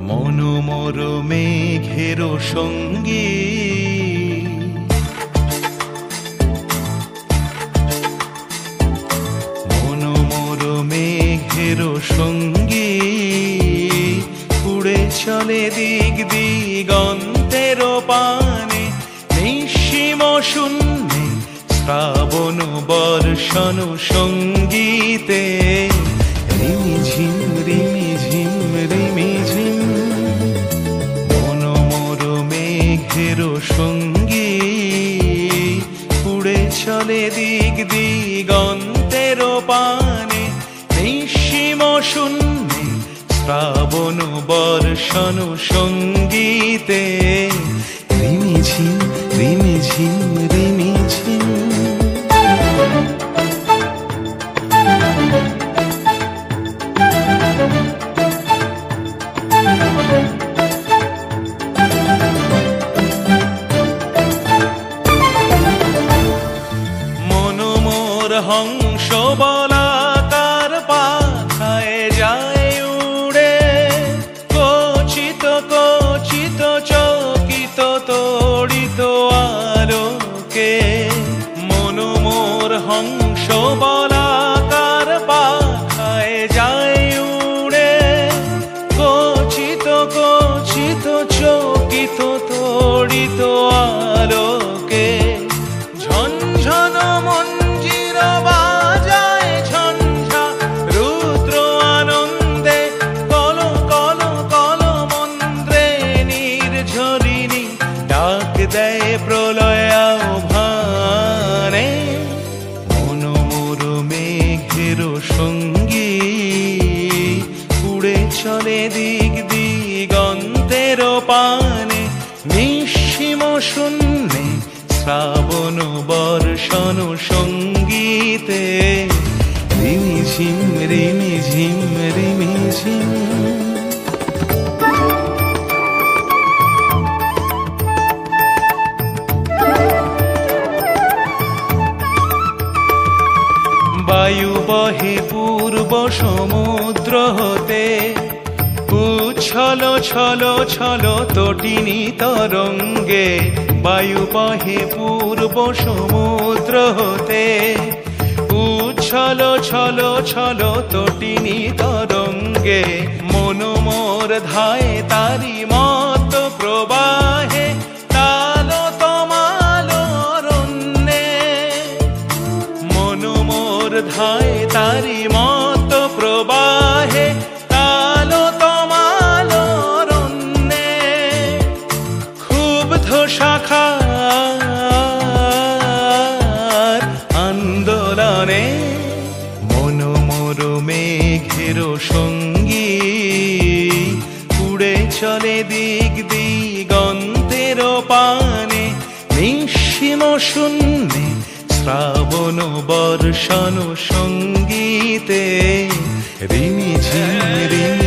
মনোমর মেঘের সঙ্গী মনোমর মেঘের সঙ্গী উড়ে চলে দিক দিগন্তের পানে নিঃসীম শূন্যে শ্রাবণ বর্ষণ সঙ্গীতে রিমিঝিম রিমিঝিম রিমিঝিম মনোমর মেঘের সঙ্গী উড়ে চলে দিক দিগন্তের পানে নিঃসীম শূন্যে শ্রাবণ বর্ষণ সঙ্গীতে রিমিঝিম রিমিঝিম রিমিঝিম মনোমর হংস বলাকার পাখায় যায় উড়ে কচিত কচিত চকিত তড়িত আলোকে মনোমর হংস বলাকার পাখায় যায় উড়ে কচিত কচিত চকিত তড়িত আলোকে ঝনঝন মঞ্জির বাজায় ঝঞ্ঝা রুদ্র আনন্দে কল কল কল মন্ত্রে নির্ঝরিণী ডাক দেয় প্রলয় আহ্বানে মনোমর মেঘের সঙ্গী উড়ে চলে দিক দিগন্তের পানে নিঃসীম শূন্যে শ্রাবণ বর্ষণ সঙ্গীতে রিমিঝিম রিমিঝিম রিমিঝিম বায়ু বহে পূর্ব সমুদ্র হতে উচ্ছল ছল ছল তটিনী তরঙ্গে বায়ু বহে পূর্ব সমুদ্র হতে উচ্ছল ছল ছল তটিনী তরঙ্গে মনোমর ধায় তারি মত প্রবাহে তাল তমাল অরণ্যে মনোমর ধায় তারি মত প্রবাহে তাল তমাল অরণ্যে ক্ষুব্ধ শাখার আন্দোলনে মনোমর মেঘের সঙ্গী উড়ে চলে দিক দিগন্তের পানে নিঃসীম শূন্যে শ্রাবণ বর্ষণ সঙ্গীতে রিমিঝিম রিমি